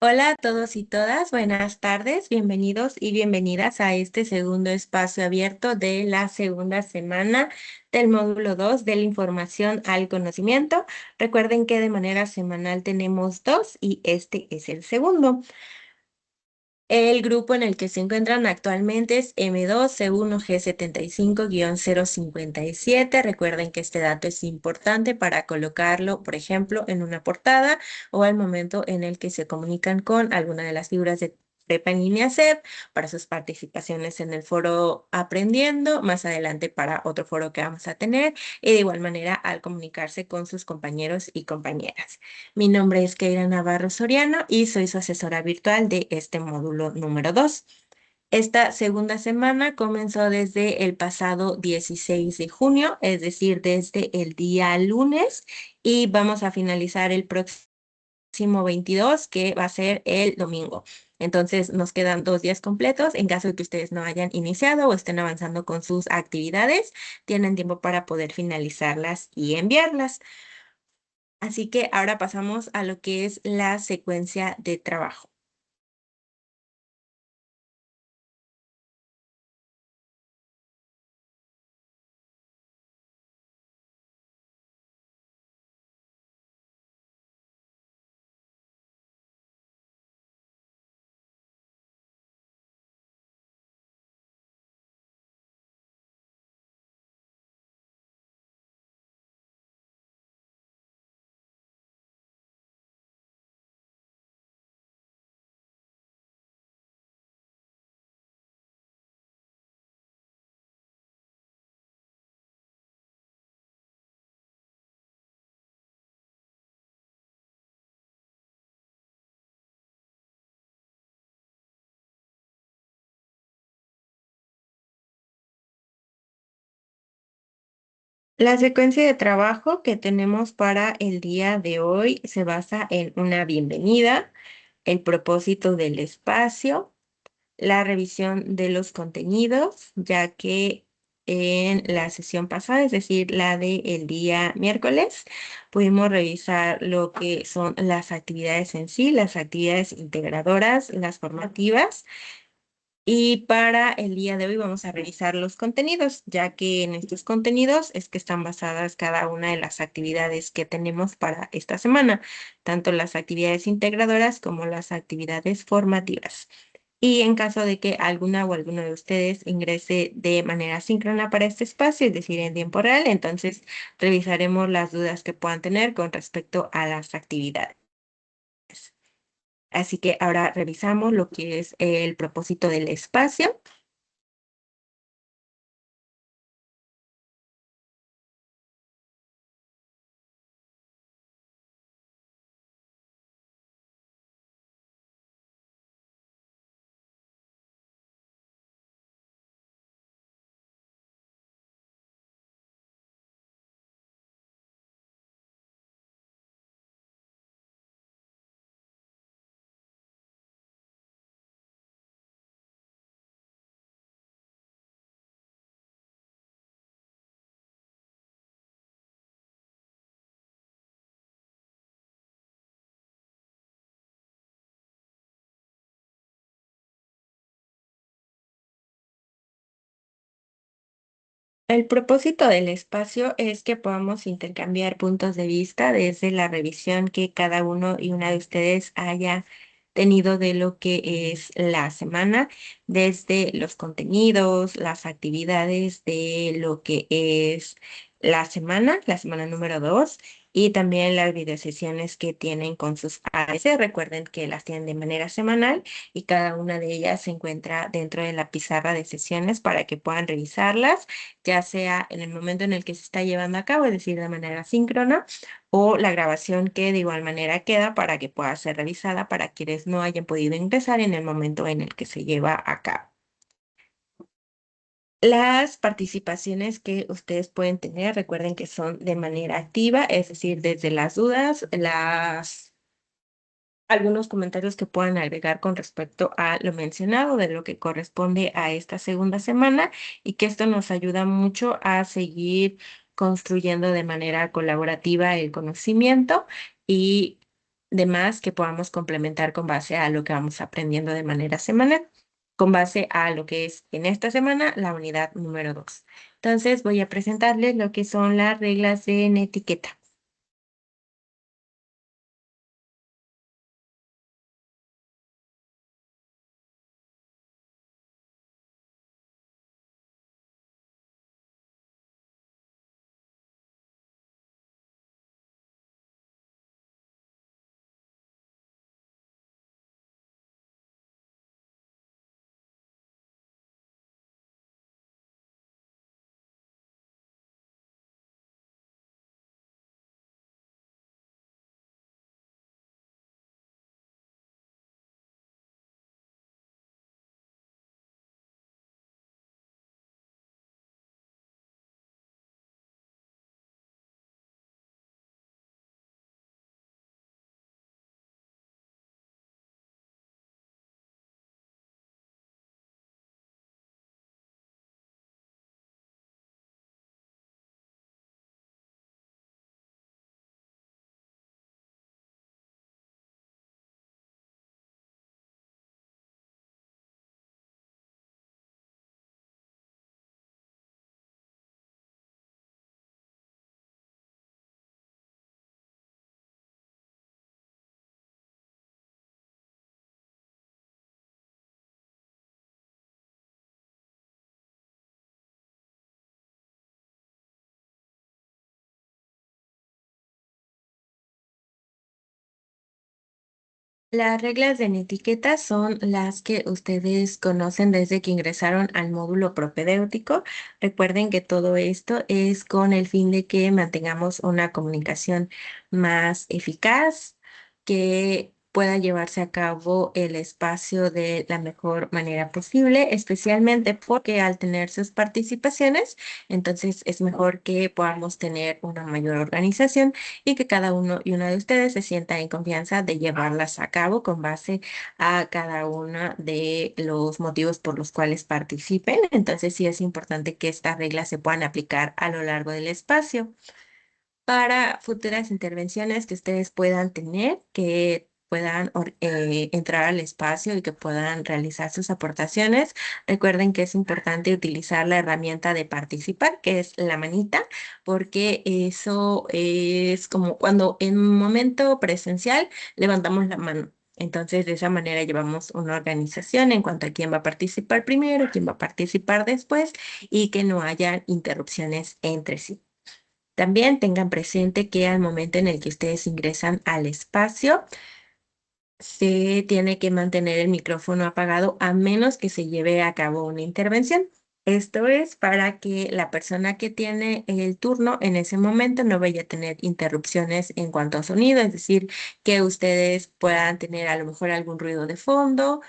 Hola a todos y todas, buenas tardes, bienvenidos y bienvenidas a este segundo espacio abierto de la segunda semana del módulo 2 de la información al conocimiento. Recuerden que de manera semanal tenemos dos y este es el segundo. El grupo en el que se encuentran actualmente es M2C1G75-057. Recuerden que este dato es importante para colocarlo, por ejemplo, en una portada o al momento en el que se comunican con alguna de las figuras de prepa en línea CEP para sus participaciones en el foro Aprendiendo, más adelante para otro foro que vamos a tener y de igual manera al comunicarse con sus compañeros y compañeras. Mi nombre es Keira Navarro Soriano y soy su asesora virtual de este módulo número 2. Esta segunda semana comenzó desde el pasado 16 de junio, es decir, desde el día lunes, y vamos a finalizar el próximo 22, que va a ser el domingo. Entonces nos quedan 2 días completos. En caso de que ustedes no hayan iniciado o estén avanzando con sus actividades, tienen tiempo para poder finalizarlas y enviarlas. Así que ahora pasamos a lo que es la secuencia de trabajo. La secuencia de trabajo que tenemos para el día de hoy se basa en una bienvenida, el propósito del espacio, la revisión de los contenidos, ya que en la sesión pasada, es decir, la del día miércoles, pudimos revisar lo que son las actividades en sí, las actividades integradoras, las formativas. Y para el día de hoy vamos a revisar los contenidos, ya que en estos contenidos es que están basadas cada una de las actividades que tenemos para esta semana, tanto las actividades integradoras como las actividades formativas. Y en caso de que alguna o alguno de ustedes ingrese de manera síncrona para este espacio, es decir, en tiempo real, entonces revisaremos las dudas que puedan tener con respecto a las actividades. Así que ahora revisamos lo que es el propósito del espacio. El propósito del espacio es que podamos intercambiar puntos de vista desde la revisión que cada uno y una de ustedes haya tenido de lo que es la semana, desde los contenidos, las actividades de lo que es la semana número 2, y también las videosesiones que tienen con sus AS. Recuerden que las tienen de manera semanal y cada una de ellas se encuentra dentro de la pizarra de sesiones para que puedan revisarlas, ya sea en el momento en el que se está llevando a cabo, es decir, de manera síncrona, o la grabación que de igual manera queda para que pueda ser revisada para quienes no hayan podido ingresar en el momento en el que se lleva a cabo. Las participaciones que ustedes pueden tener, recuerden que son de manera activa, es decir, desde las dudas, algunos comentarios que puedan agregar con respecto a lo mencionado, de lo que corresponde a esta segunda semana, y que esto nos ayuda mucho a seguir construyendo de manera colaborativa el conocimiento y demás que podamos complementar con base a lo que vamos aprendiendo de manera semanal, con base a lo que es en esta semana la unidad número 2. Entonces voy a presentarles lo que son las reglas de etiqueta. Las reglas de etiqueta son las que ustedes conocen desde que ingresaron al módulo propedéutico. Recuerden que todo esto es con el fin de que mantengamos una comunicación más eficaz, que pueda llevarse a cabo el espacio de la mejor manera posible, especialmente porque al tener sus participaciones, entonces es mejor que podamos tener una mayor organización y que cada uno y una de ustedes se sienta en confianza de llevarlas a cabo con base a cada uno de los motivos por los cuales participen. Entonces sí es importante que estas reglas se puedan aplicar a lo largo del espacio para futuras intervenciones que ustedes puedan tener, que puedan entrar al espacio y que puedan realizar sus aportaciones. Recuerden que es importante utilizar la herramienta de participar, que es la manita, porque eso es como cuando en un momento presencial levantamos la mano. Entonces, de esa manera llevamos una organización en cuanto a quién va a participar primero, quién va a participar después y que no haya interrupciones entre sí. También tengan presente que al momento en el que ustedes ingresan al espacio, se tiene que mantener el micrófono apagado a menos que se lleve a cabo una intervención. Esto es para que la persona que tiene el turno en ese momento no vaya a tener interrupciones en cuanto a sonido, es decir, que ustedes puedan tener a lo mejor algún ruido de fondo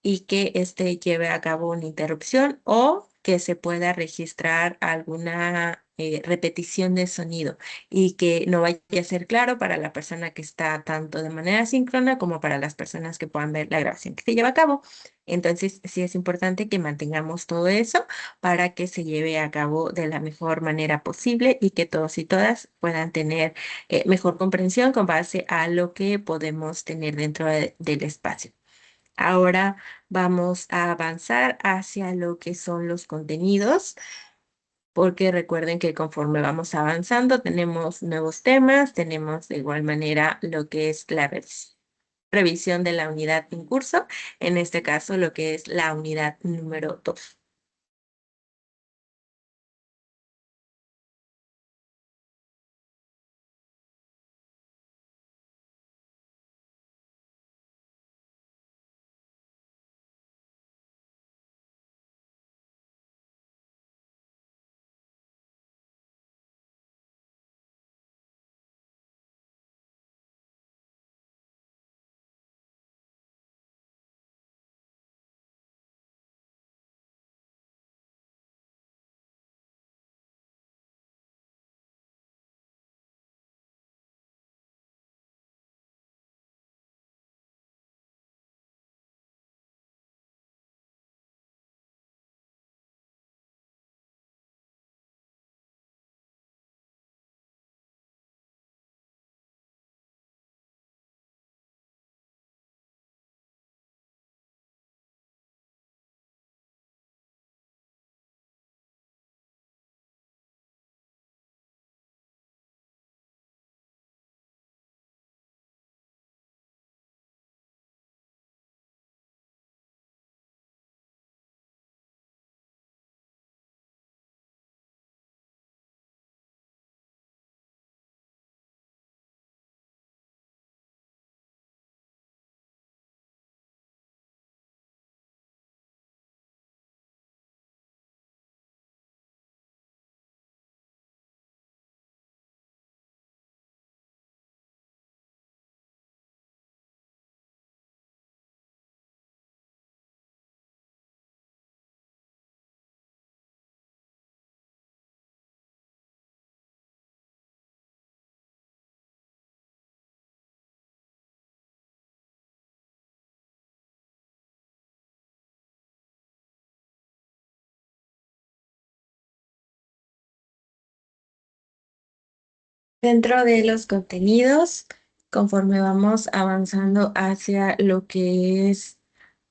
y que este lleve a cabo una interrupción o que se pueda registrar alguna repetición de sonido y que no vaya a ser claro para la persona que está tanto de manera síncrona como para las personas que puedan ver la grabación que se lleva a cabo. Entonces, sí es importante que mantengamos todo eso para que se lleve a cabo de la mejor manera posible y que todos y todas puedan tener mejor comprensión con base a lo que podemos tener dentro del espacio. Ahora vamos a avanzar hacia lo que son los contenidos, porque recuerden que conforme vamos avanzando tenemos nuevos temas, tenemos de igual manera lo que es la revisión de la unidad en curso, en este caso lo que es la unidad número 2. Dentro de los contenidos, conforme vamos avanzando hacia lo que es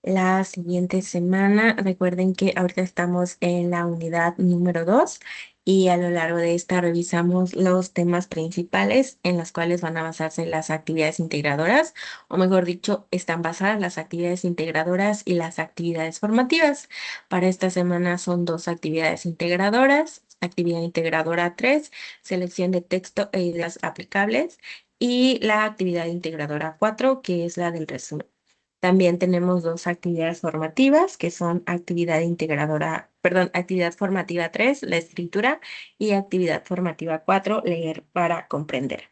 la siguiente semana, recuerden que ahorita estamos en la unidad número 2 y a lo largo de esta revisamos los temas principales en los cuales van a basarse las actividades integradoras, o mejor dicho, están basadas las actividades integradoras y las actividades formativas. Para esta semana son dos actividades integradoras. Actividad integradora 3, selección de texto e ideas aplicables, y la actividad integradora 4, que es la del resumen. También tenemos dos actividades formativas, que son actividad integradora, perdón, actividad formativa 3, la escritura, y actividad formativa 4, leer para comprender.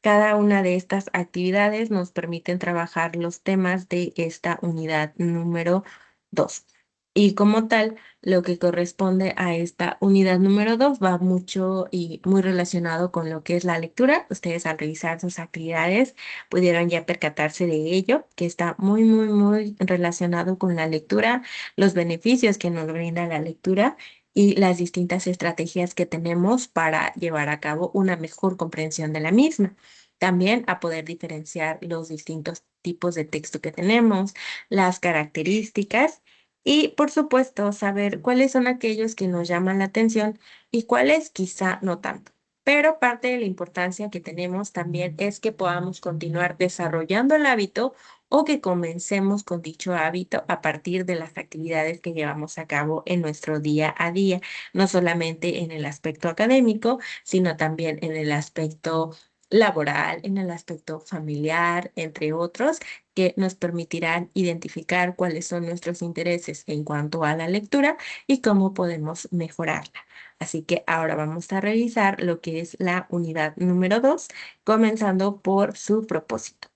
Cada una de estas actividades nos permiten trabajar los temas de esta unidad número 2. Y como tal, lo que corresponde a esta unidad número 2 va mucho y muy relacionado con lo que es la lectura. Ustedes al revisar sus actividades pudieron ya percatarse de ello, que está muy, muy, muy relacionado con la lectura, los beneficios que nos brinda la lectura y las distintas estrategias que tenemos para llevar a cabo una mejor comprensión de la misma. También a poder diferenciar los distintos tipos de texto que tenemos, las características y, por supuesto, saber cuáles son aquellos que nos llaman la atención y cuáles quizá no tanto. Pero parte de la importancia que tenemos también es que podamos continuar desarrollando el hábito o que comencemos con dicho hábito a partir de las actividades que llevamos a cabo en nuestro día a día, no solamente en el aspecto académico, sino también en el aspecto laboral, en el aspecto familiar, entre otros, que nos permitirán identificar cuáles son nuestros intereses en cuanto a la lectura y cómo podemos mejorarla. Así que ahora vamos a revisar lo que es la unidad número 2, comenzando por su propósito.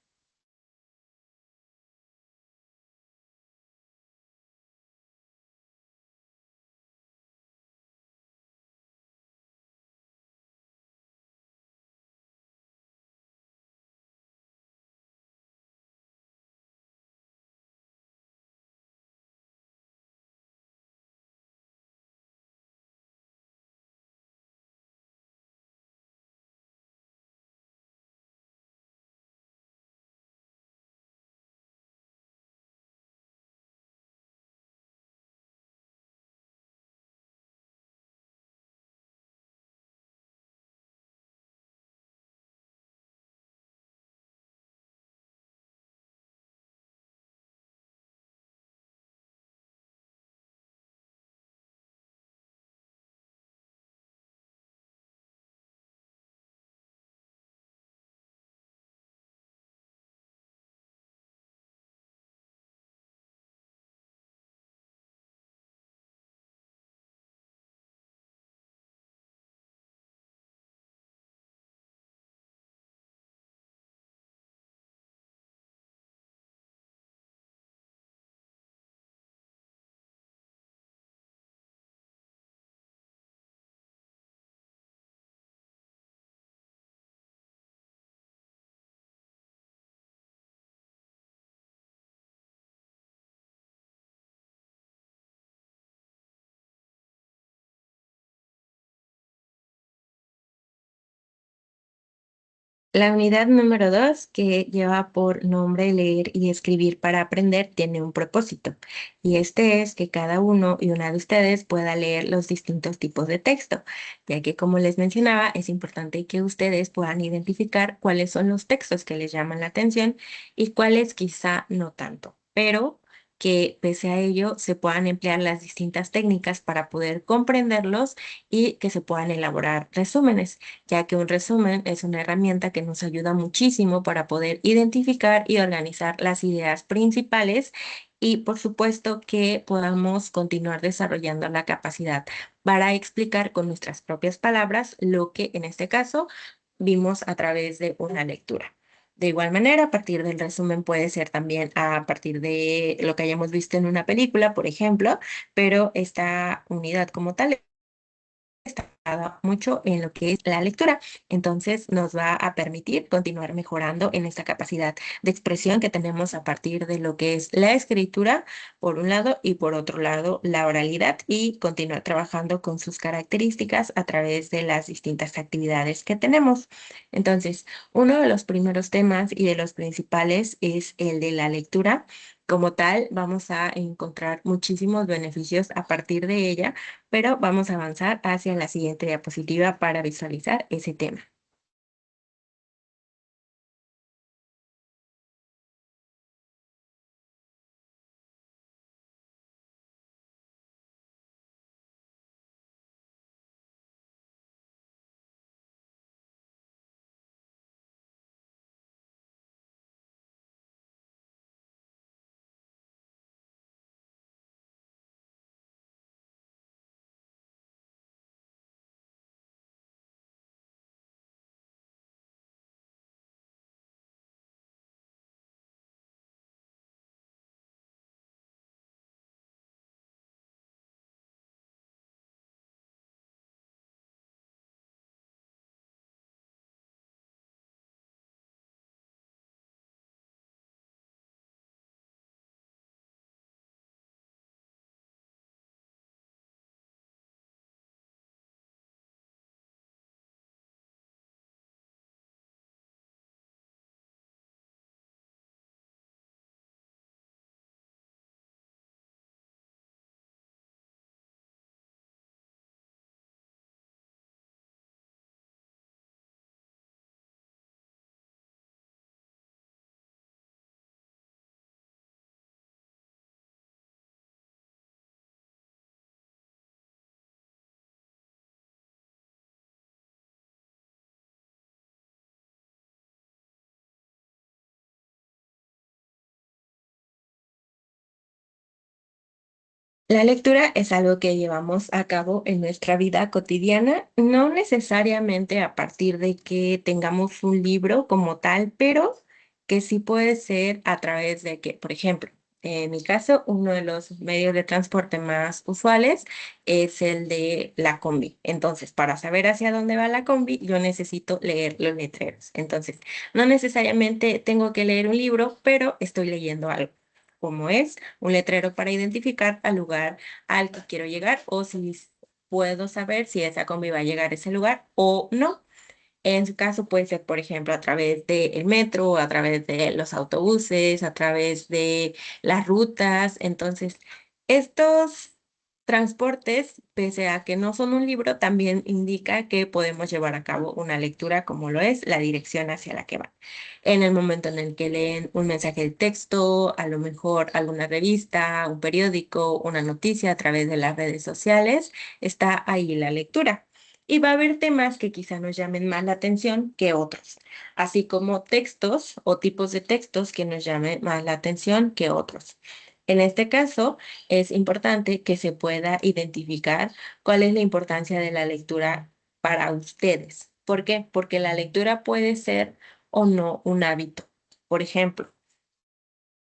La unidad número 2, que lleva por nombre leer y escribir para aprender, tiene un propósito, y este es que cada uno y una de ustedes pueda leer los distintos tipos de texto, ya que como les mencionaba, es importante que ustedes puedan identificar cuáles son los textos que les llaman la atención y cuáles quizá no tanto, pero que pese a ello se puedan emplear las distintas técnicas para poder comprenderlos y que se puedan elaborar resúmenes, ya que un resumen es una herramienta que nos ayuda muchísimo para poder identificar y organizar las ideas principales y, por supuesto, que podamos continuar desarrollando la capacidad para explicar con nuestras propias palabras lo que en este caso vimos a través de una lectura. De igual manera, a partir del resumen puede ser también a partir de lo que hayamos visto en una película, por ejemplo, pero esta unidad como tal mucho en lo que es la lectura. Entonces nos va a permitir continuar mejorando en esta capacidad de expresión que tenemos a partir de lo que es la escritura, por un lado, y por otro lado, la oralidad y continuar trabajando con sus características a través de las distintas actividades que tenemos. Entonces, uno de los primeros temas y de los principales es el de la lectura. Como tal, vamos a encontrar muchísimos beneficios a partir de ella, pero vamos a avanzar hacia la siguiente diapositiva para visualizar ese tema. La lectura es algo que llevamos a cabo en nuestra vida cotidiana, no necesariamente a partir de que tengamos un libro como tal, pero que sí puede ser a través de que, por ejemplo, en mi caso, uno de los medios de transporte más usuales es el de la combi. Entonces, para saber hacia dónde va la combi, yo necesito leer los letreros. Entonces, no necesariamente tengo que leer un libro, pero estoy leyendo algo, como es un letrero para identificar al lugar al que quiero llegar o si puedo saber si esa combi va a llegar a ese lugar o no. En su caso puede ser, por ejemplo, a través del metro, a través de los autobuses, a través de las rutas. Entonces, estos transportes, pese a que no son un libro, también indica que podemos llevar a cabo una lectura como lo es la dirección hacia la que van. En el momento en el que leen un mensaje de texto, a lo mejor alguna revista, un periódico, una noticia a través de las redes sociales, está ahí la lectura. Y va a haber temas que quizá nos llamen más la atención que otros, así como textos o tipos de textos que nos llamen más la atención que otros. En este caso, es importante que se pueda identificar cuál es la importancia de la lectura para ustedes. ¿Por qué? Porque la lectura puede ser o no un hábito. Por ejemplo,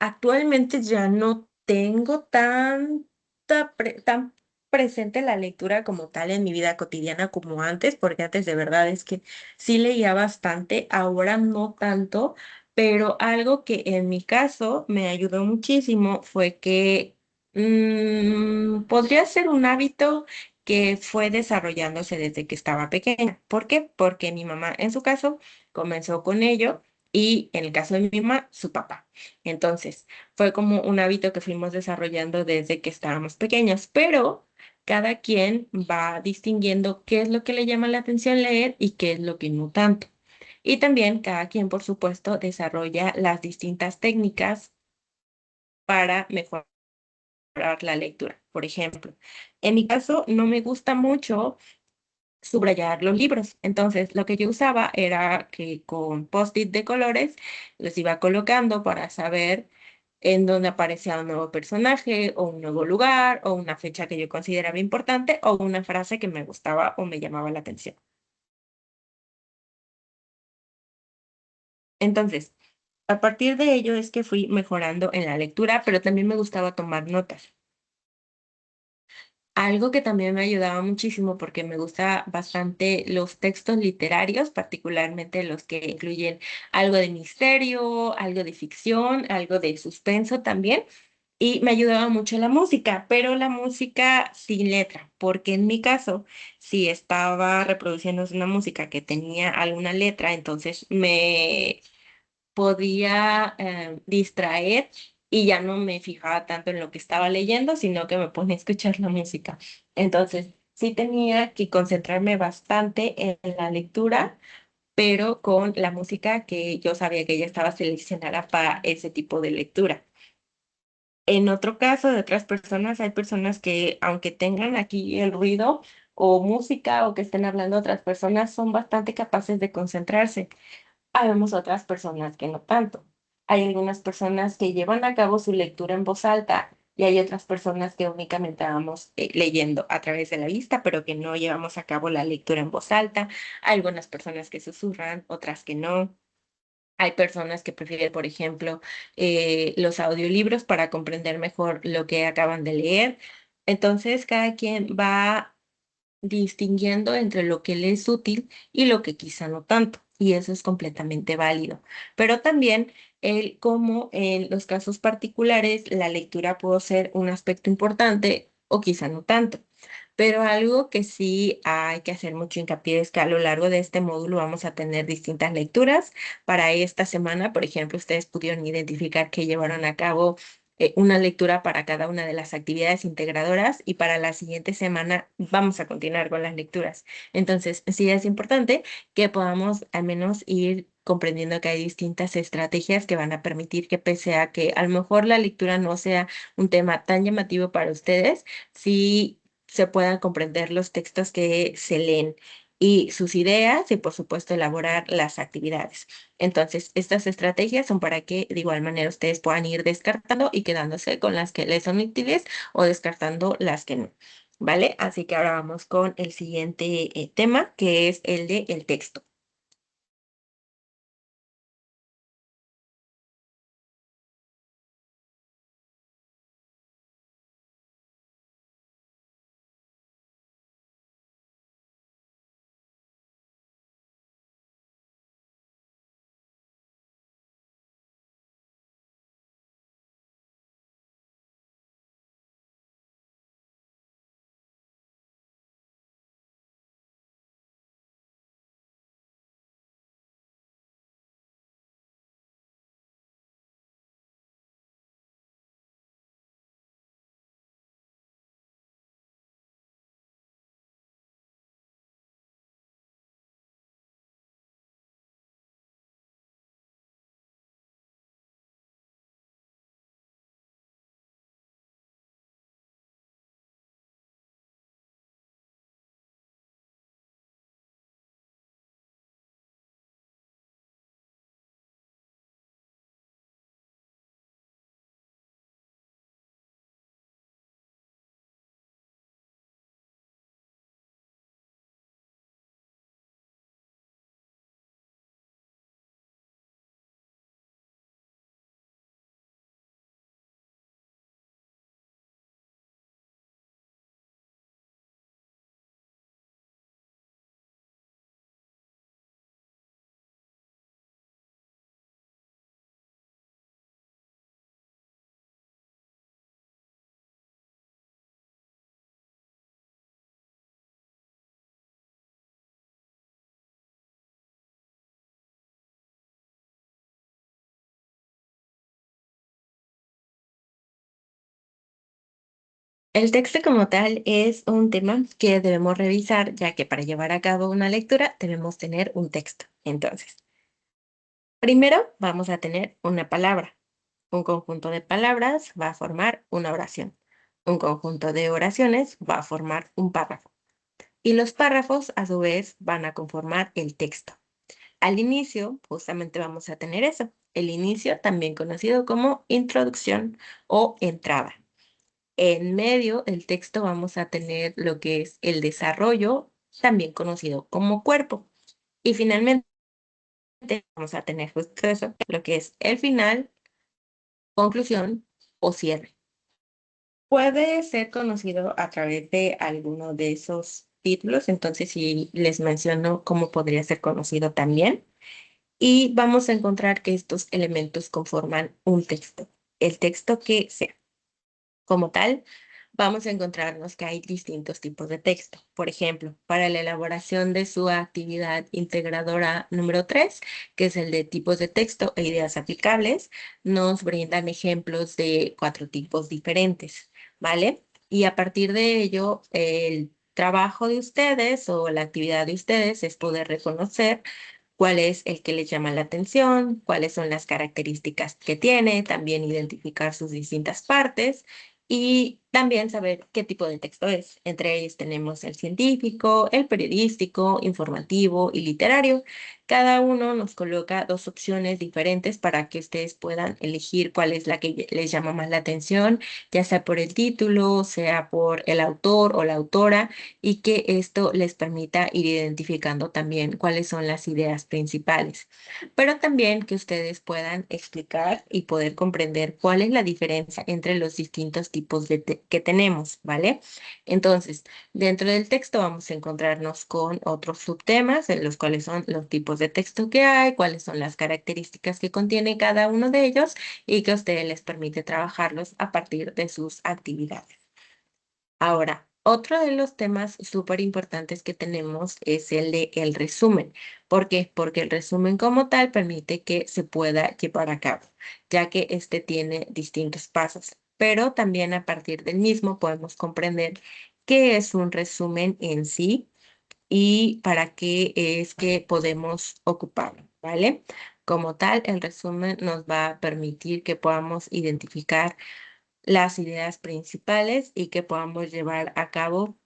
actualmente ya no tengo tan presente la lectura como tal en mi vida cotidiana como antes, porque antes de verdad es que sí leía bastante, ahora no tanto, pero algo que en mi caso me ayudó muchísimo fue que podría ser un hábito que fue desarrollándose desde que estaba pequeña. ¿Por qué? Porque mi mamá en su caso comenzó con ello y en el caso de mi mamá, su papá. Entonces, fue como un hábito que fuimos desarrollando desde que estábamos pequeños, pero cada quien va distinguiendo qué es lo que le llama la atención leer y qué es lo que no tanto. Y también cada quien, por supuesto, desarrolla las distintas técnicas para mejorar la lectura. Por ejemplo, en mi caso, no me gusta mucho subrayar los libros. Entonces, lo que yo usaba era que con post-it de colores los iba colocando para saber en dónde aparecía un nuevo personaje o un nuevo lugar o una fecha que yo consideraba importante o una frase que me gustaba o me llamaba la atención. Entonces, a partir de ello es que fui mejorando en la lectura, pero también me gustaba tomar notas. Algo que también me ayudaba muchísimo porque me gusta bastante los textos literarios, particularmente los que incluyen algo de misterio, algo de ficción, algo de suspenso también. Y me ayudaba mucho la música, pero la música sin letra, porque en mi caso, si estaba reproduciendo una música que tenía alguna letra, entonces me podía distraer y ya no me fijaba tanto en lo que estaba leyendo, sino que me ponía a escuchar la música. Entonces, sí tenía que concentrarme bastante en la lectura, pero con la música que yo sabía que ya estaba seleccionada para ese tipo de lectura. En otro caso de otras personas, hay personas que aunque tengan aquí el ruido o música o que estén hablando otras personas, son bastante capaces de concentrarse. Habemos otras personas que no tanto. Hay algunas personas que llevan a cabo su lectura en voz alta y hay otras personas que únicamente vamos leyendo a través de la vista, pero que no llevamos a cabo la lectura en voz alta. Hay algunas personas que susurran, otras que no. Hay personas que prefieren, por ejemplo, los audiolibros para comprender mejor lo que acaban de leer. Entonces, cada quien va distinguiendo entre lo que le es útil y lo que quizá no tanto, y eso es completamente válido. Pero también el cómo en los casos particulares la lectura puede ser un aspecto importante o quizá no tanto. Pero algo que sí hay que hacer mucho hincapié es que a lo largo de este módulo vamos a tener distintas lecturas. Para esta semana, por ejemplo, ustedes pudieron identificar que llevaron a cabo una lectura para cada una de las actividades integradoras y para la siguiente semana vamos a continuar con las lecturas. Entonces, sí es importante que podamos al menos ir comprendiendo que hay distintas estrategias que van a permitir que pese a que a lo mejor la lectura no sea un tema tan llamativo para ustedes, sí se puedan comprender los textos que se leen y sus ideas y por supuesto elaborar las actividades. Entonces, estas estrategias son para que de igual manera ustedes puedan ir descartando y quedándose con las que les son útiles o descartando las que no. ¿Vale? Así que ahora vamos con el siguiente tema, que es el de el texto. El texto como tal es un tema que debemos revisar, ya que para llevar a cabo una lectura debemos tener un texto. Entonces, primero vamos a tener una palabra. Un conjunto de palabras va a formar una oración. Un conjunto de oraciones va a formar un párrafo. Y los párrafos, a su vez, van a conformar el texto. Al inicio, justamente vamos a tener eso. El inicio, también conocido como introducción o entrada. En medio del texto vamos a tener lo que es el desarrollo, también conocido como cuerpo. Y finalmente vamos a tener justo eso, lo que es el final, conclusión o cierre. Puede ser conocido a través de alguno de esos títulos, entonces si les menciono cómo podría ser conocido también. Y vamos a encontrar que estos elementos conforman un texto, el texto que sea. Como tal, vamos a encontrarnos que hay distintos tipos de texto. Por ejemplo, para la elaboración de su actividad integradora número 3, que es el de tipos de texto e ideas aplicables, nos brindan ejemplos de 4 tipos diferentes, ¿vale? Y a partir de ello, el trabajo de ustedes o la actividad de ustedes es poder reconocer cuál es el que les llama la atención, cuáles son las características que tiene, también identificar sus distintas partes y también saber qué tipo de texto es. Entre ellos tenemos el científico, el periodístico, informativo y literario. Cada uno nos coloca 2 opciones diferentes para que ustedes puedan elegir cuál es la que les llama más la atención, ya sea por el título, sea por el autor o la autora, y que esto les permita ir identificando también cuáles son las ideas principales, pero también que ustedes puedan explicar y poder comprender cuál es la diferencia entre los distintos tipos que tenemos, ¿vale? Entonces, dentro del texto vamos a encontrarnos con otros subtemas, en los cuales son los tipos de texto que hay, cuáles son las características que contiene cada uno de ellos y que a ustedes les permite trabajarlos a partir de sus actividades. Ahora, otro de los temas súper importantes que tenemos es el de el resumen. ¿Por qué? Porque el resumen como tal permite que se pueda llevar a cabo, ya que este tiene distintos pasos, pero también a partir del mismo podemos comprender qué es un resumen en sí y para qué es que podemos ocuparlo, ¿vale? Como tal, el resumen nos va a permitir que podamos identificar las ideas principales y que podemos llevar a cabo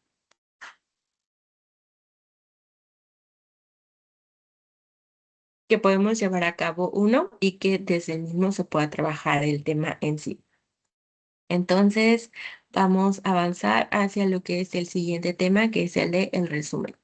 uno y que desde el mismo se pueda trabajar el tema en sí. Entonces, vamos a avanzar hacia lo que es el siguiente tema, que es el de el resumen.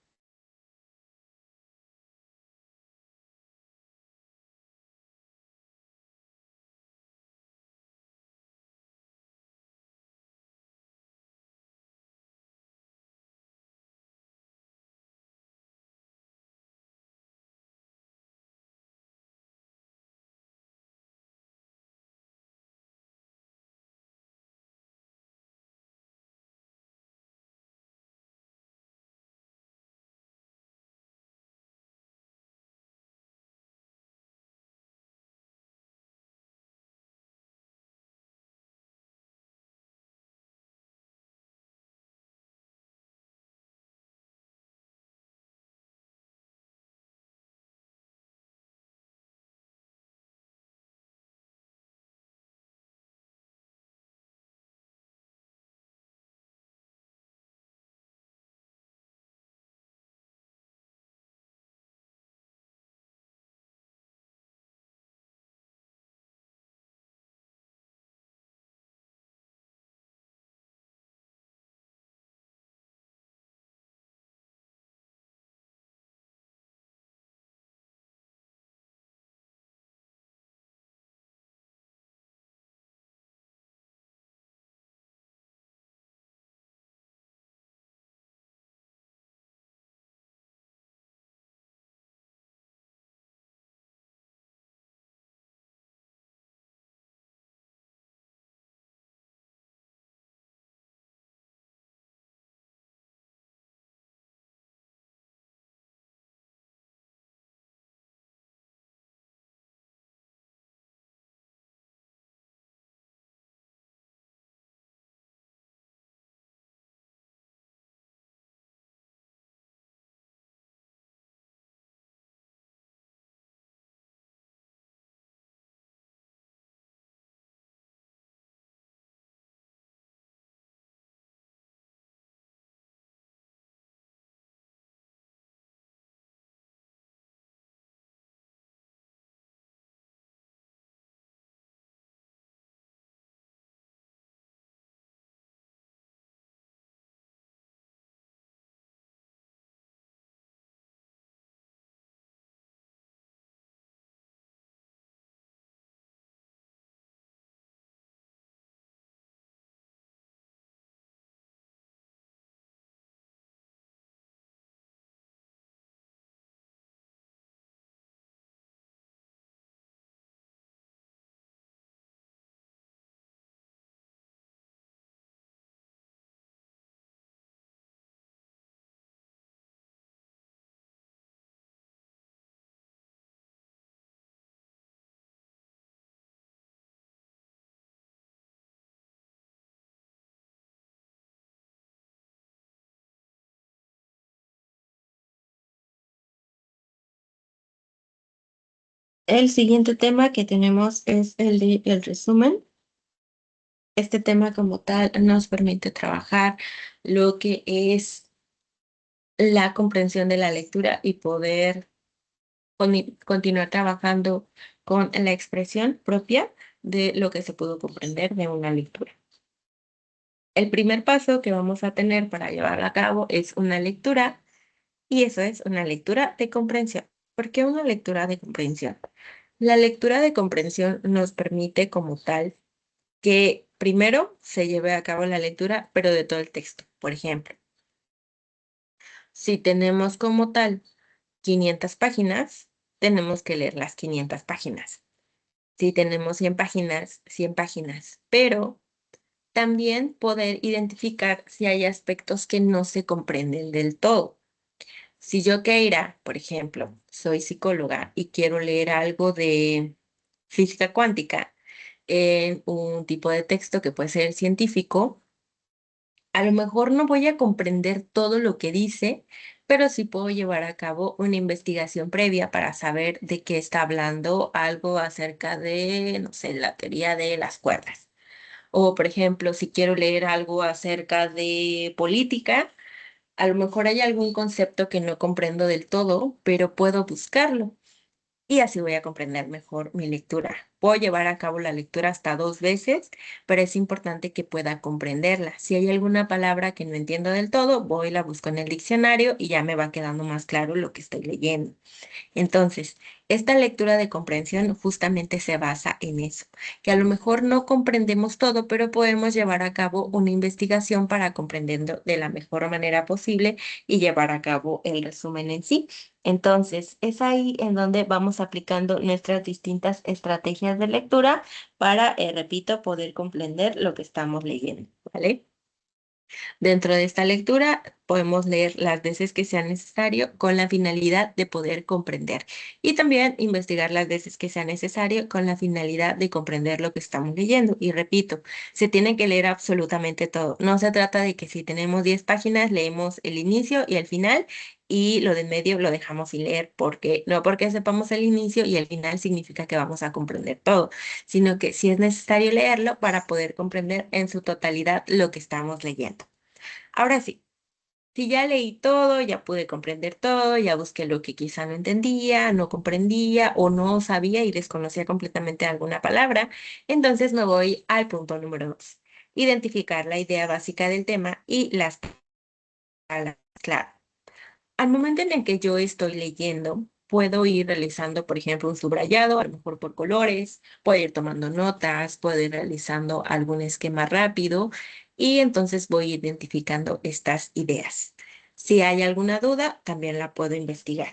El siguiente tema que tenemos es el de el resumen. Este tema como tal nos permite trabajar lo que es la comprensión de la lectura y poder continuar trabajando con la expresión propia de lo que se pudo comprender de una lectura. El primer paso que vamos a tener para llevar a cabo es una lectura y eso es una lectura de comprensión. ¿Por qué una lectura de comprensión? La lectura de comprensión nos permite como tal que primero se lleve a cabo la lectura, pero de todo el texto. Por ejemplo, si tenemos como tal 500 páginas, tenemos que leer las 500 páginas. Si tenemos 100 páginas, 100 páginas, pero también poder identificar si hay aspectos que no se comprenden del todo. Si yo, Keira, por ejemplo, soy psicóloga y quiero leer algo de física cuántica en un tipo de texto que puede ser científico, a lo mejor no voy a comprender todo lo que dice, pero sí puedo llevar a cabo una investigación previa para saber de qué está hablando algo acerca de, no sé, la teoría de las cuerdas. O, por ejemplo, si quiero leer algo acerca de política, a lo mejor hay algún concepto que no comprendo del todo, pero puedo buscarlo y así voy a comprender mejor mi lectura. Puedo llevar a cabo la lectura hasta 2 veces, pero es importante que pueda comprenderla. Si hay alguna palabra que no entiendo del todo, voy y la busco en el diccionario y ya me va quedando más claro lo que estoy leyendo. Entonces, esta lectura de comprensión justamente se basa en eso, que a lo mejor no comprendemos todo, pero podemos llevar a cabo una investigación para comprenderlo de la mejor manera posible y llevar a cabo el resumen en sí. Entonces, es ahí en donde vamos aplicando nuestras distintas estrategias de lectura para, repito, poder comprender lo que estamos leyendo, ¿vale? Dentro de esta lectura podemos leer las veces que sea necesario con la finalidad de poder comprender y también investigar las veces que sea necesario con la finalidad de comprender lo que estamos leyendo. Y repito, se tiene que leer absolutamente todo. No se trata de que si tenemos 10 páginas leemos el inicio y el final y lo de en medio lo dejamos sin leer porque no porque sepamos el inicio y el final significa que vamos a comprender todo, sino que sí es necesario leerlo para poder comprender en su totalidad lo que estamos leyendo. Ahora sí, si ya leí todo, ya pude comprender todo, ya busqué lo que quizá no entendía, no comprendía o no sabía y desconocía completamente alguna palabra, entonces me voy al punto número 2. Identificar la idea básica del tema y las palabras clave. Al momento en el que yo estoy leyendo, puedo ir realizando, por ejemplo, un subrayado, a lo mejor por colores, puedo ir tomando notas, puedo ir realizando algún esquema rápido y entonces voy identificando estas ideas. Si hay alguna duda, también la puedo investigar.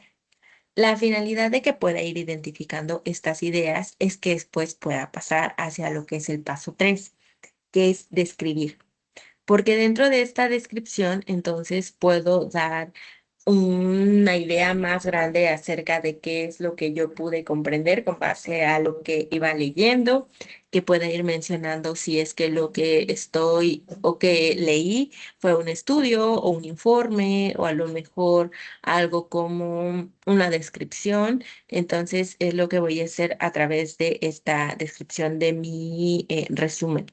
La finalidad de que pueda ir identificando estas ideas es que después pueda pasar hacia lo que es el paso 3, que es describir. Porque dentro de esta descripción, entonces puedo dar una idea más grande acerca de qué es lo que yo pude comprender con base a lo que iba leyendo, que pueda ir mencionando si es que lo que estoy o que leí fue un estudio o un informe o a lo mejor algo como una descripción. Entonces es lo que voy a hacer a través de esta descripción de mi resumen.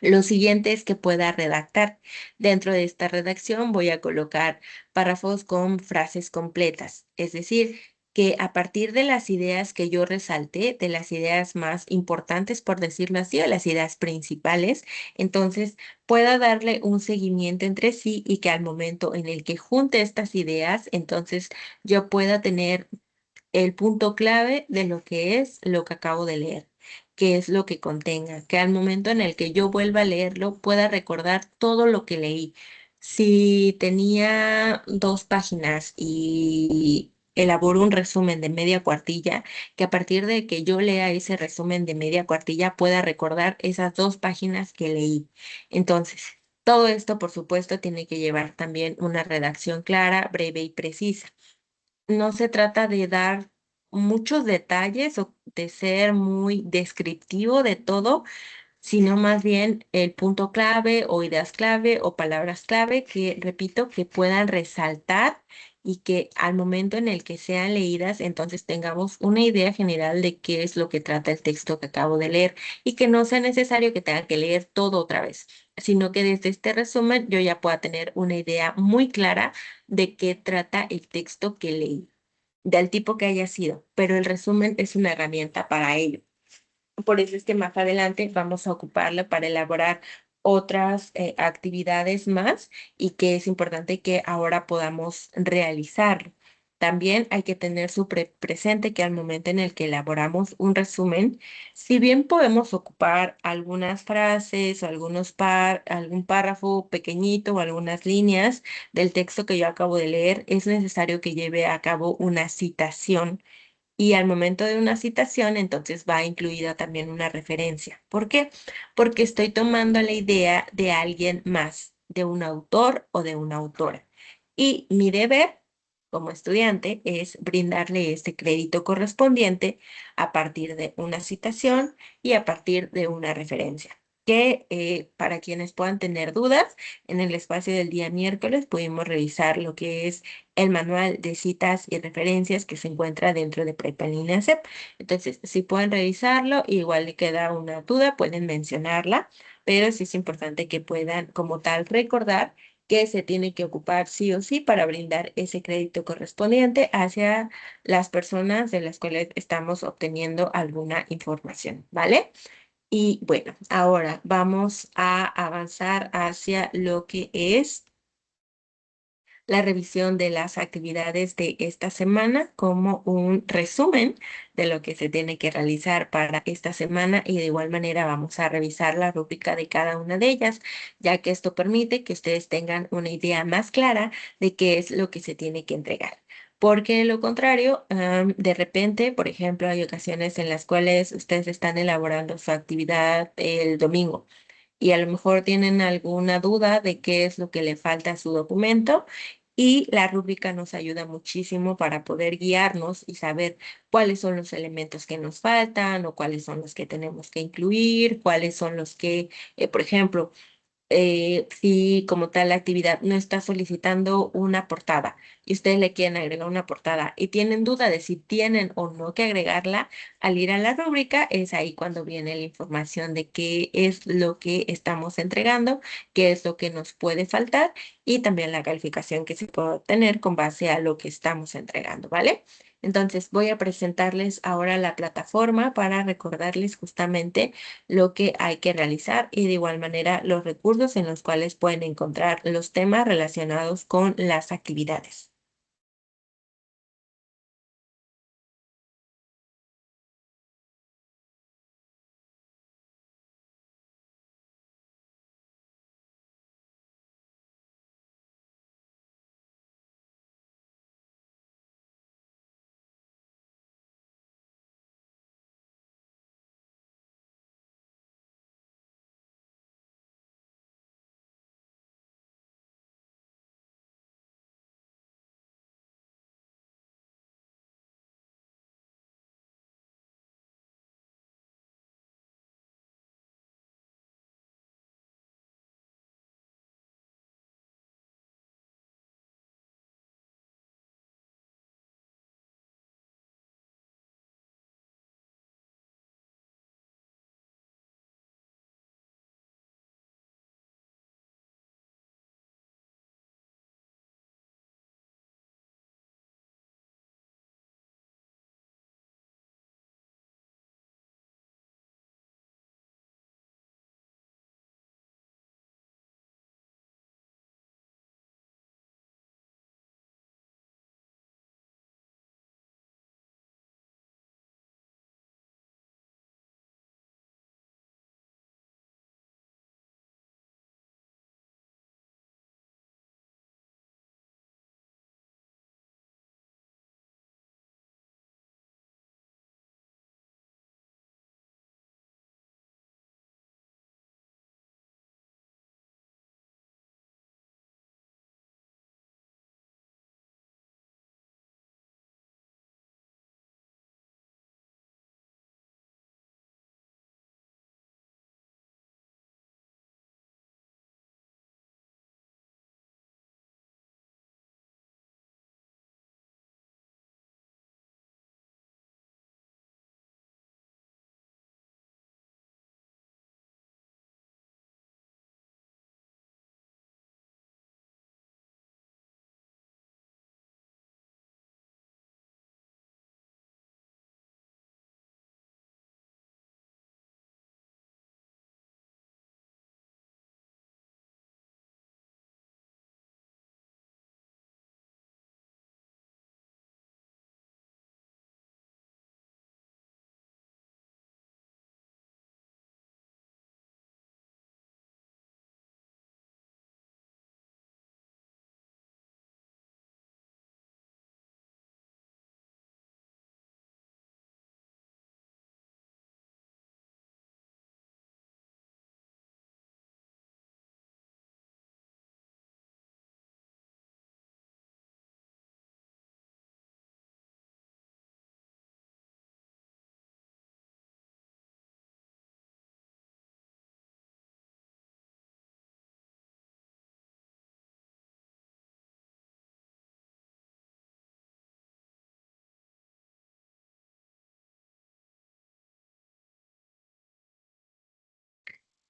Lo siguiente es que pueda redactar. Dentro de esta redacción voy a colocar párrafos con frases completas, es decir, que a partir de las ideas que yo resalté, de las ideas más importantes, por decirlo así, o las ideas principales, entonces pueda darle un seguimiento entre sí y que al momento en el que junte estas ideas, entonces yo pueda tener el punto clave de lo que es lo que acabo de leer, que es lo que contenga, que al momento en el que yo vuelva a leerlo pueda recordar todo lo que leí. Si tenía 2 páginas y elaboro un resumen de media cuartilla, que a partir de que yo lea ese resumen de media cuartilla pueda recordar esas 2 páginas que leí. Entonces, todo esto, por supuesto, tiene que llevar también una redacción clara, breve y precisa. No se trata de dar muchos detalles o de ser muy descriptivo de todo, sino más bien el punto clave o ideas clave o palabras clave que, repito, que puedan resaltar y que al momento en el que sean leídas, entonces tengamos una idea general de qué es lo que trata el texto que acabo de leer y que no sea necesario que tenga que leer todo otra vez, sino que desde este resumen yo ya pueda tener una idea muy clara de qué trata el texto que leí, del tipo que haya sido, pero el resumen es una herramienta para ello. Por eso es que más adelante vamos a ocuparlo para elaborar otras actividades más y que es importante que ahora podamos realizarlo. También hay que tener súper presente que al momento en el que elaboramos un resumen, si bien podemos ocupar algunas frases o algún párrafo pequeñito o algunas líneas del texto que yo acabo de leer, es necesario que lleve a cabo una citación y al momento de una citación, entonces va incluida también una referencia. ¿Por qué? Porque estoy tomando la idea de alguien más, de un autor o de una autora. Y mi deber como estudiante es brindarle este crédito correspondiente a partir de una citación y a partir de una referencia. Que para quienes puedan tener dudas, en el espacio del día miércoles pudimos revisar lo que es el manual de citas y referencias que se encuentra dentro de Prepa en línea CEP. Entonces, si pueden revisarlo, igual le queda una duda, pueden mencionarla, pero sí es importante que puedan como tal recordar que se tiene que ocupar sí o sí para brindar ese crédito correspondiente hacia las personas de las cuales estamos obteniendo alguna información, ¿vale? Y bueno, ahora vamos a avanzar hacia lo que es la revisión de las actividades de esta semana como un resumen de lo que se tiene que realizar para esta semana y de igual manera vamos a revisar la rúbrica de cada una de ellas, ya que esto permite que ustedes tengan una idea más clara de qué es lo que se tiene que entregar. Porque de lo contrario, de repente, por ejemplo, hay ocasiones en las cuales ustedes están elaborando su actividad el domingo y a lo mejor tienen alguna duda de qué es lo que le falta a su documento y la rúbrica nos ayuda muchísimo para poder guiarnos y saber cuáles son los elementos que nos faltan o cuáles son los que tenemos que incluir, cuáles son los que, por ejemplo, si como tal la actividad no está solicitando una portada y ustedes le quieren agregar una portada y tienen duda de si tienen o no que agregarla, al ir a la rúbrica es ahí cuando viene la información de qué es lo que estamos entregando, qué es lo que nos puede faltar y también la calificación que se puede obtener con base a lo que estamos entregando, ¿vale? Entonces voy a presentarles ahora la plataforma para recordarles justamente lo que hay que realizar y de igual manera los recursos en los cuales pueden encontrar los temas relacionados con las actividades.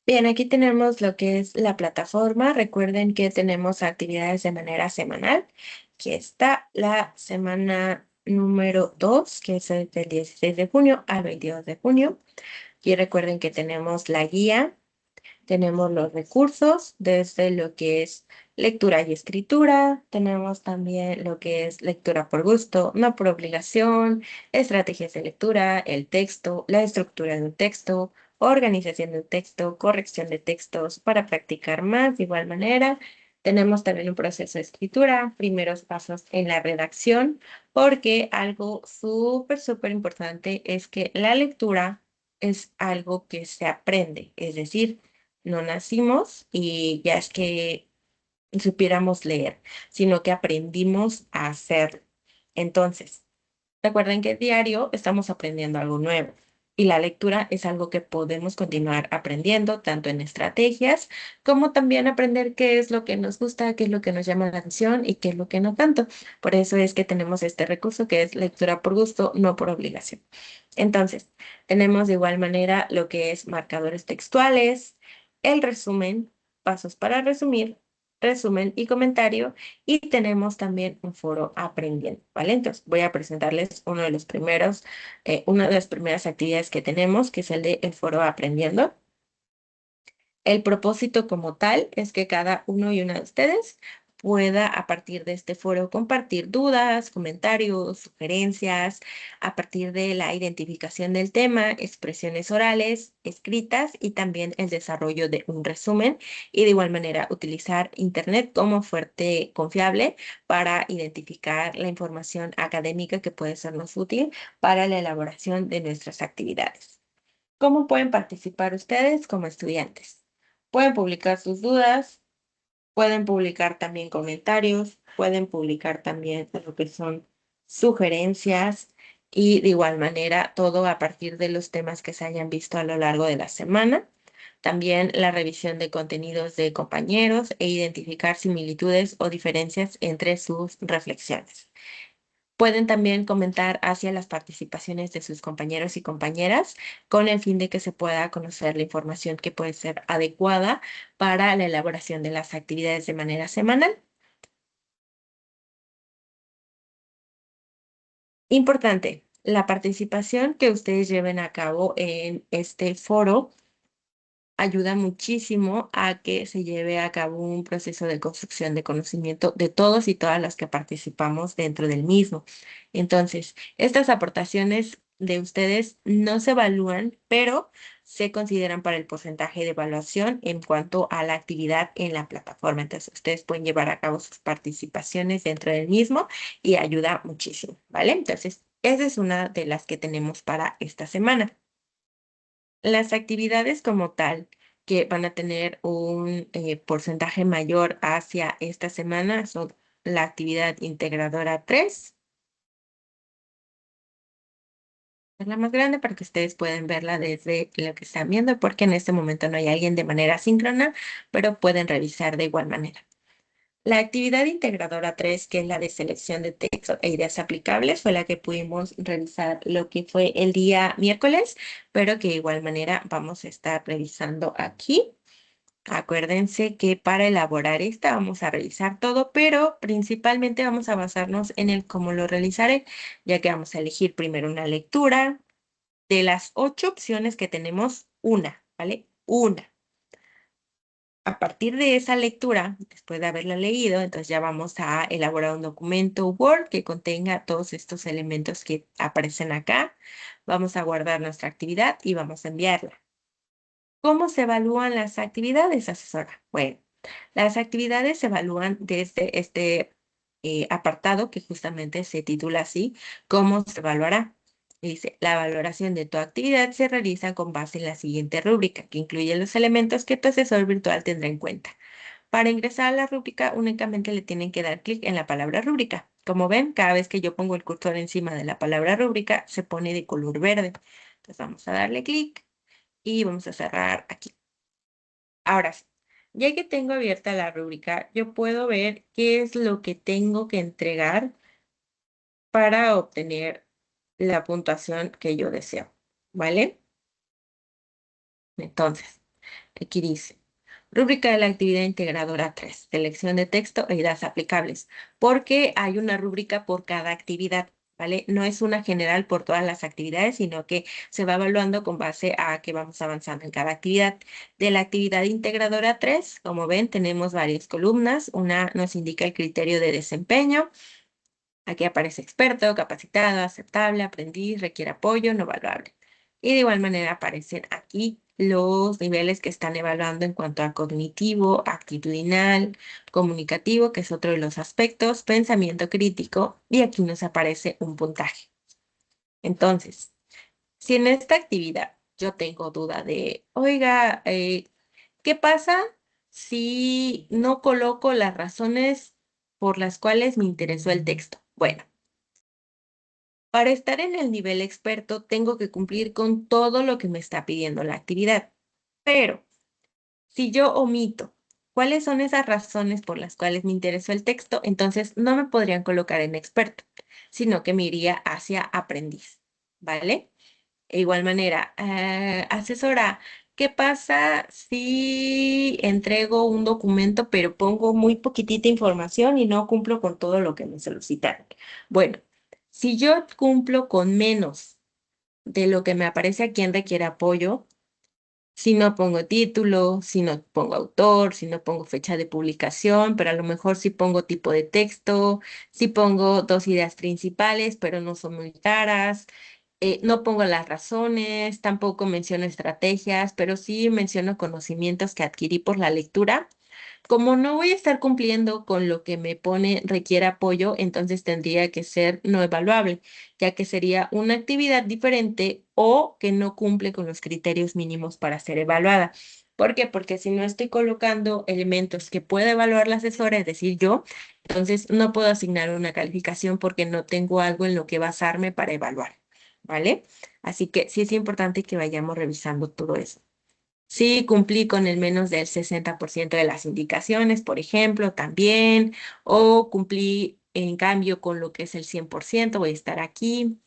Bien, aquí tenemos lo que es la plataforma. Recuerden que tenemos actividades de manera semanal. Aquí está la semana número 2, que es el del 16 de junio al 22 de junio. Y recuerden que tenemos la guía. Tenemos los recursos, desde lo que es lectura y escritura. Tenemos también lo que es lectura por gusto, no por obligación, estrategias de lectura, el texto, la estructura de un texto, organización de un texto, corrección de textos para practicar más de igual manera. Tenemos también un proceso de escritura, primeros pasos en la redacción, porque algo súper importante es que la lectura es algo que se aprende, es decir, no nacimos y ya es que supiéramos leer, sino que aprendimos a hacerlo. Entonces, recuerden que diario estamos aprendiendo algo nuevo y la lectura es algo que podemos continuar aprendiendo, tanto en estrategias como también aprender qué es lo que nos gusta, qué es lo que nos llama la atención y qué es lo que no tanto. Por eso es que tenemos este recurso que es lectura por gusto, no por obligación. Entonces, tenemos de igual manera lo que es marcadores textuales, el resumen, pasos para resumir, resumen y comentario, y tenemos también un foro aprendiendo, ¿vale? Entonces, voy a presentarles una de las primeras actividades que tenemos, que es el de el foro aprendiendo. El propósito como tal es que cada uno y una de ustedes pueda a partir de este foro compartir dudas, comentarios, sugerencias, a partir de la identificación del tema, expresiones orales, escritas y también el desarrollo de un resumen y de igual manera utilizar Internet como fuente confiable para identificar la información académica que puede sernos útil para la elaboración de nuestras actividades. ¿Cómo pueden participar ustedes como estudiantes? Pueden publicar sus dudas, pueden publicar también comentarios, pueden publicar también lo que son sugerencias y de igual manera todo a partir de los temas que se hayan visto a lo largo de la semana. También la revisión de contenidos de compañeros e identificar similitudes o diferencias entre sus reflexiones. Pueden también comentar hacia las participaciones de sus compañeros y compañeras con el fin de que se pueda conocer la información que puede ser adecuada para la elaboración de las actividades de manera semanal. Importante, la participación que ustedes lleven a cabo en este foro ayuda muchísimo a que se lleve a cabo un proceso de construcción de conocimiento de todos y todas las que participamos dentro del mismo. Entonces, estas aportaciones de ustedes no se evalúan, pero se consideran para el porcentaje de evaluación en cuanto a la actividad en la plataforma. Entonces, ustedes pueden llevar a cabo sus participaciones dentro del mismo y ayuda muchísimo, ¿vale? Entonces, esa es una de las que tenemos para esta semana. Las actividades como tal que van a tener un porcentaje mayor hacia esta semana son la actividad integradora 3, es la más grande para que ustedes puedan verla desde lo que están viendo, porque en este momento no hay alguien de manera síncrona, pero pueden revisar de igual manera. La actividad integradora 3, que es la de selección de texto e ideas aplicables, fue la que pudimos revisar lo que fue el día miércoles, pero que de igual manera vamos a estar revisando aquí. Acuérdense que para elaborar esta vamos a revisar todo, pero principalmente vamos a basarnos en el cómo lo realizaré, ya que vamos a elegir primero una lectura. De las 8 opciones que tenemos, una, ¿vale? Una. A partir de esa lectura, después de haberla leído, entonces ya vamos a elaborar un documento Word que contenga todos estos elementos que aparecen acá. Vamos a guardar nuestra actividad y vamos a enviarla. ¿Cómo se evalúan las actividades, asesora? Bueno, las actividades se evalúan desde este apartado que justamente se titula así, ¿cómo se evaluará? Dice, la valoración de tu actividad se realiza con base en la siguiente rúbrica, que incluye los elementos que tu asesor virtual tendrá en cuenta. Para ingresar a la rúbrica, únicamente le tienen que dar clic en la palabra rúbrica. Como ven, cada vez que yo pongo el cursor encima de la palabra rúbrica, se pone de color verde. Entonces vamos a darle clic y vamos a cerrar aquí. Ahora sí, ya que tengo abierta la rúbrica, yo puedo ver qué es lo que tengo que entregar para obtener la puntuación que yo deseo, ¿vale? Entonces, Aquí dice, rúbrica de la actividad integradora 3, selección de texto e ideas aplicables, porque hay una rúbrica por cada actividad, ¿vale? No es una general por todas las actividades, sino que se va evaluando con base a que vamos avanzando en cada actividad. De la actividad integradora 3, como ven, tenemos varias columnas. Una nos indica el criterio de desempeño. Aquí aparece experto, capacitado, aceptable, aprendiz, requiere apoyo, no evaluable. Y de igual manera aparecen aquí los niveles que están evaluando en cuanto a cognitivo, actitudinal, comunicativo, que es otro de los aspectos, pensamiento crítico, y aquí nos aparece un puntaje. Entonces, si en esta actividad yo tengo duda de, oiga, ¿qué pasa si no coloco las razones por las cuales me interesó el texto? Bueno. Para estar en el nivel experto, tengo que cumplir con todo lo que me está pidiendo la actividad. Pero si yo omito cuáles son esas razones por las cuales me interesó el texto, entonces no me podrían colocar en experto, sino que me iría hacia aprendiz, ¿vale? De igual manera, asesora, ¿qué pasa si entrego un documento pero pongo muy poquitita información y no cumplo con todo lo que me solicitaron? Bueno, si yo cumplo con menos de lo que me aparece aquí en requiere apoyo, si no pongo título, si no pongo autor, si no pongo fecha de publicación, pero a lo mejor sí pongo tipo de texto, si pongo dos ideas principales, pero no son muy claras, no pongo las razones, tampoco menciono estrategias, pero sí menciono conocimientos que adquirí por la lectura. Como no voy a estar cumpliendo con lo que me pone requiere apoyo, entonces tendría que ser no evaluable, ya que sería una actividad diferente o que no cumple con los criterios mínimos para ser evaluada. ¿Por qué? Porque si no estoy colocando elementos que pueda evaluar la asesora, es decir, yo, entonces no puedo asignar una calificación porque no tengo algo en lo que basarme para evaluar, ¿vale? Así que sí es importante que vayamos revisando todo eso. Sí, cumplí con el menos del 60% de las indicaciones, por ejemplo, también, o cumplí en cambio con lo que es el 100%, voy a estar aquí.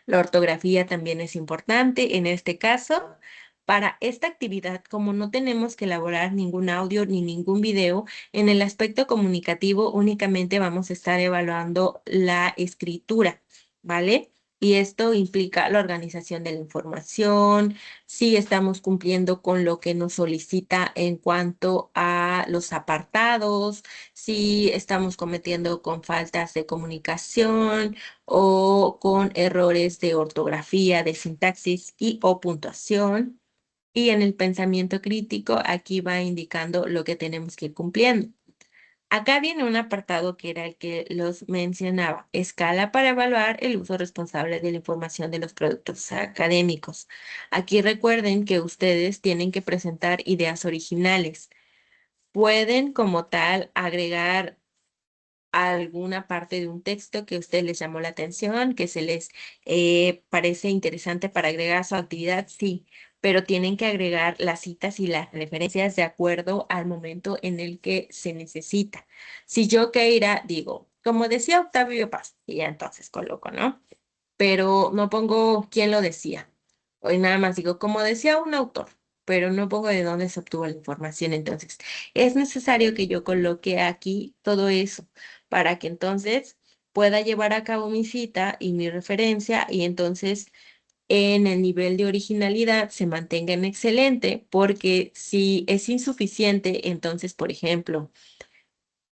La ortografía también es importante. En este caso, para esta actividad, como no tenemos que elaborar ningún audio ni ningún video, en el aspecto comunicativo únicamente vamos a estar evaluando la escritura, ¿vale? Y esto implica la organización de la información, si estamos cumpliendo con lo que nos solicita en cuanto a los apartados, si estamos cometiendo con faltas de comunicación o con errores de ortografía, de sintaxis y o puntuación. Y en el pensamiento crítico, aquí va indicando lo que tenemos que ir cumpliendo. Acá viene un apartado que era el que los mencionaba, escala para evaluar el uso responsable de la información de los productos académicos. Aquí recuerden que ustedes tienen que presentar ideas originales. Pueden como tal agregar alguna parte de un texto que a ustedes les llamó la atención, que se les parece interesante para agregar a su actividad, sí, pero tienen que agregar las citas y las referencias de acuerdo al momento en el que se necesita. Si yo, Keira, digo, como decía Octavio Paz, y ya entonces coloco, ¿no? Pero no pongo quién lo decía. Hoy nada más digo, como decía un autor, pero no pongo de dónde se obtuvo la información. Entonces, es necesario que yo coloque aquí todo eso para que entonces pueda llevar a cabo mi cita y mi referencia y entonces en el nivel de originalidad se mantenga en excelente, porque si es insuficiente, entonces, por ejemplo,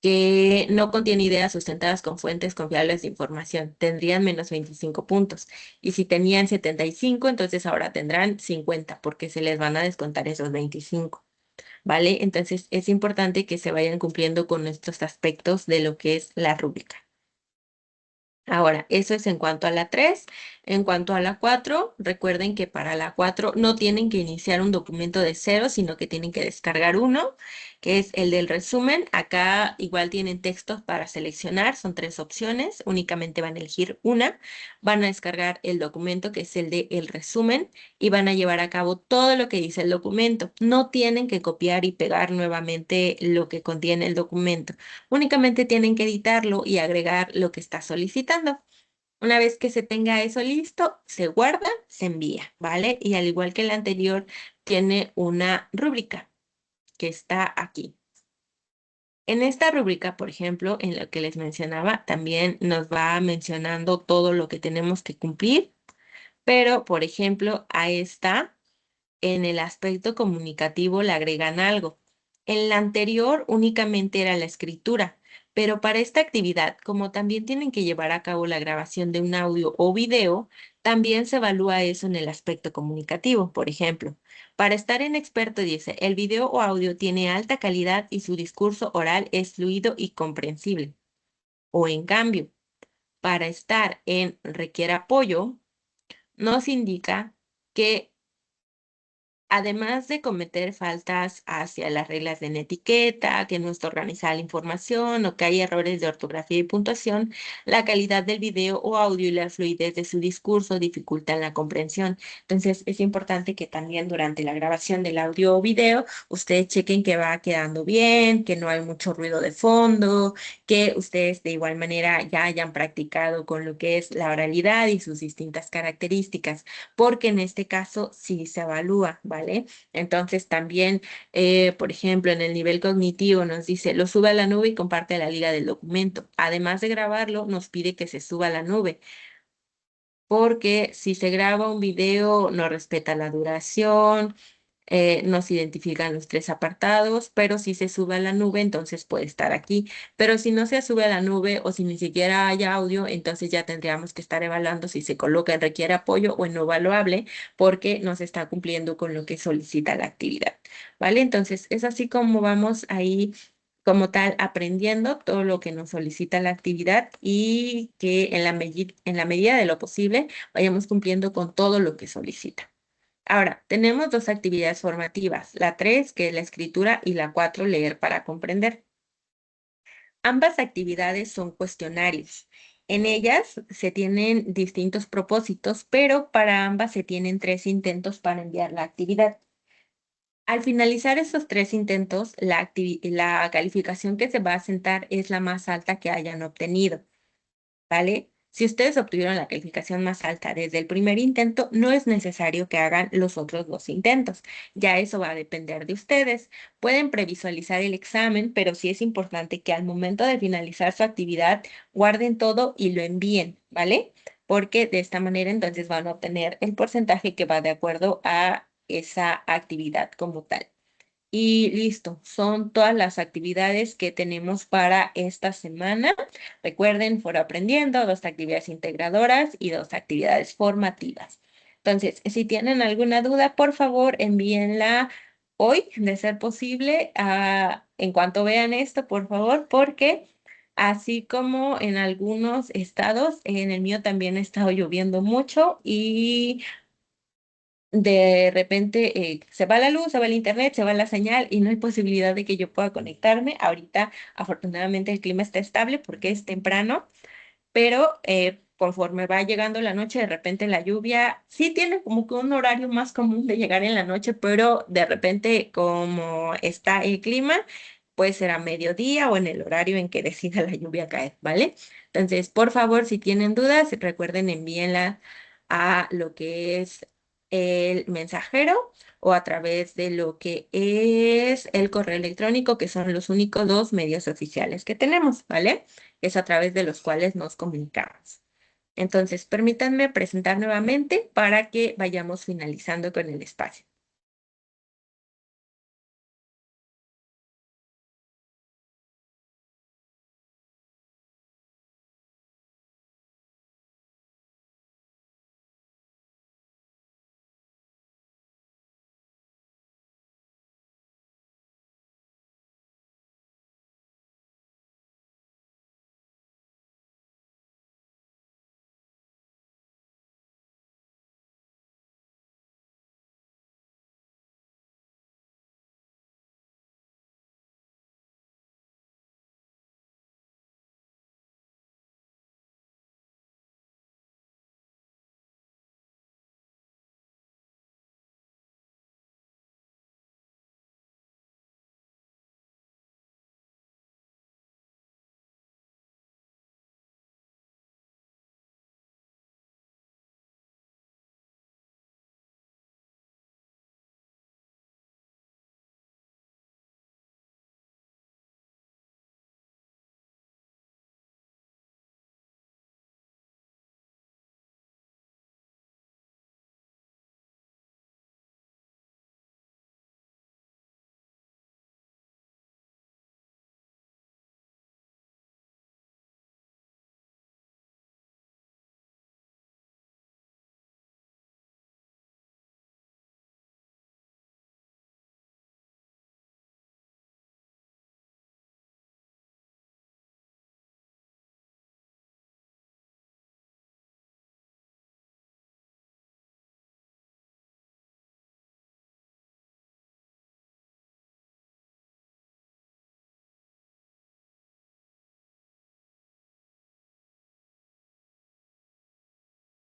que no contiene ideas sustentadas con fuentes confiables de información. Tendrían menos 25 puntos. Y si tenían 75, entonces ahora tendrán 50 porque se les van a descontar esos 25. ¿Vale? Entonces es importante que se vayan cumpliendo con estos aspectos de lo que es la rúbrica. Ahora, eso es en cuanto a la 3. En cuanto a la 4, recuerden que para la 4 no tienen que iniciar un documento de cero, sino que tienen que descargar uno, que es el del resumen. Acá igual tienen textos para seleccionar, son tres opciones, únicamente van a elegir una. Van a descargar el documento, que es el de el resumen, y van a llevar a cabo todo lo que dice el documento. No tienen que copiar y pegar nuevamente lo que contiene el documento. Únicamente tienen que editarlo y agregar lo que está solicitando. Una vez que se tenga eso listo, se guarda, se envía, ¿vale? Y al igual que el anterior, tiene una rúbrica que está aquí. En esta rúbrica, por ejemplo, en lo que les mencionaba, también nos va mencionando todo lo que tenemos que cumplir, pero, por ejemplo, a esta, en el aspecto comunicativo, le agregan algo. En la anterior únicamente era la escritura, pero para esta actividad, como también tienen que llevar a cabo la grabación de un audio o video, también se evalúa eso en el aspecto comunicativo. Por ejemplo, para estar en experto dice, el video o audio tiene alta calidad y su discurso oral es fluido y comprensible. O en cambio, para estar en requiere apoyo, nos indica que además de cometer faltas hacia las reglas de etiqueta, que no está organizada la información o que hay errores de ortografía y puntuación, la calidad del video o audio y la fluidez de su discurso dificultan la comprensión. Entonces, es importante que también durante la grabación del audio o video, ustedes chequen que va quedando bien, que no hay mucho ruido de fondo, que ustedes de igual manera ya hayan practicado con lo que es la oralidad y sus distintas características, porque en este caso sí se evalúa, ¿vale? Entonces también, por ejemplo, en el nivel cognitivo nos dice, lo sube a la nube y comparte la liga del documento. Además de grabarlo, nos pide que se suba a la nube porque si se graba un video no respeta la duración, no se identifican los tres apartados, pero si se sube a la nube, entonces puede estar aquí. Pero si no se sube a la nube o si ni siquiera hay audio, entonces ya tendríamos que estar evaluando si se coloca en requiere apoyo o en no evaluable, porque no se está cumpliendo con lo que solicita la actividad, ¿vale? Entonces es así como vamos ahí como tal aprendiendo todo lo que nos solicita la actividad y que en la medida de lo posible vayamos cumpliendo con todo lo que solicita. Ahora, tenemos dos actividades formativas, la 3, que es la escritura, y la 4, leer para comprender. Ambas actividades son cuestionarios. En ellas se tienen distintos propósitos, pero para ambas se tienen 3 intentos para enviar la actividad. Al finalizar esos 3 intentos, la calificación que se va a sentar es la más alta que hayan obtenido. ¿Vale? Si ustedes obtuvieron la calificación más alta desde el primer intento, no es necesario que hagan los otros 2 intentos. Ya eso va a depender de ustedes. Pueden previsualizar el examen, pero sí es importante que al momento de finalizar su actividad guarden todo y lo envíen, ¿vale? Porque de esta manera entonces van a obtener el porcentaje que va de acuerdo a esa actividad como tal. Y listo, son todas las actividades que tenemos para esta semana. Recuerden, Foro Aprendiendo, 2 actividades integradoras y 2 actividades formativas. Entonces, si tienen alguna duda, por favor, envíenla hoy, de ser posible, en cuanto vean esto, por favor, porque así como en algunos estados, en el mío también ha estado lloviendo mucho y de repente se va la luz, se va el internet, se va la señal y no hay posibilidad de que yo pueda conectarme. Ahorita, afortunadamente, el clima está estable porque es temprano, pero conforme va llegando la noche, de repente la lluvia sí tiene como que un horario más común de llegar en la noche, pero de repente como está el clima, puede ser a mediodía o en el horario en que decida la lluvia caer, ¿vale? Entonces, por favor, si tienen dudas, recuerden envíenla a lo que es el mensajero o a través de lo que es el correo electrónico, que son los únicos 2 medios oficiales que tenemos, ¿vale? Es a través de los cuales nos comunicamos. Entonces, permítanme presentar nuevamente para que vayamos finalizando con el espacio.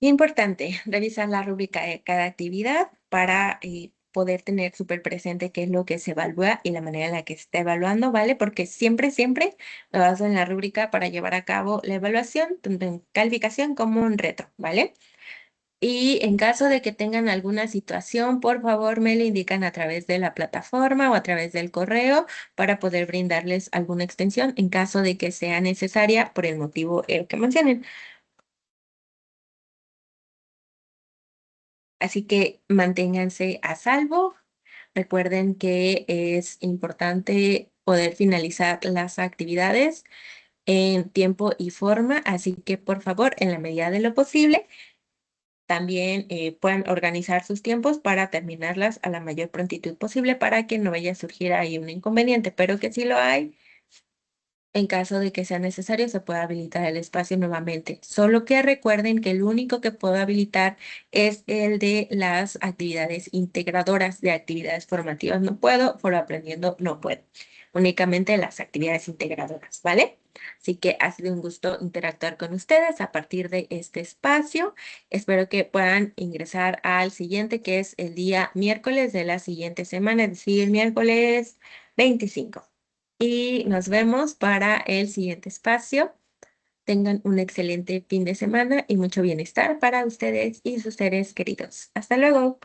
Importante revisar la rúbrica de cada actividad para poder tener súper presente qué es lo que se evalúa y la manera en la que se está evaluando, ¿vale? Porque siempre, siempre me baso en la rúbrica para llevar a cabo la evaluación, tanto en calificación como en reto, ¿vale? Y en caso de que tengan alguna situación, por favor, me lo indican a través de la plataforma o a través del correo para poder brindarles alguna extensión en caso de que sea necesaria por el motivo que mencionen. Así que manténganse a salvo. Recuerden que es importante poder finalizar las actividades en tiempo y forma, así que por favor, en la medida de lo posible, también puedan organizar sus tiempos para terminarlas a la mayor prontitud posible para que no vaya a surgir ahí un inconveniente, pero que si lo hay, en caso de que sea necesario, se puede habilitar el espacio nuevamente. Solo que recuerden que el único que puedo habilitar es el de las actividades integradoras de actividades formativas. No puedo, foro aprendiendo no puedo. Únicamente las actividades integradoras, ¿vale? Así que ha sido un gusto interactuar con ustedes a partir de este espacio. Espero que puedan ingresar al siguiente, que es el día miércoles de la siguiente semana, es decir, miércoles 25 y nos vemos para el siguiente espacio. Tengan un excelente fin de semana y mucho bienestar para ustedes y sus seres queridos. Hasta luego.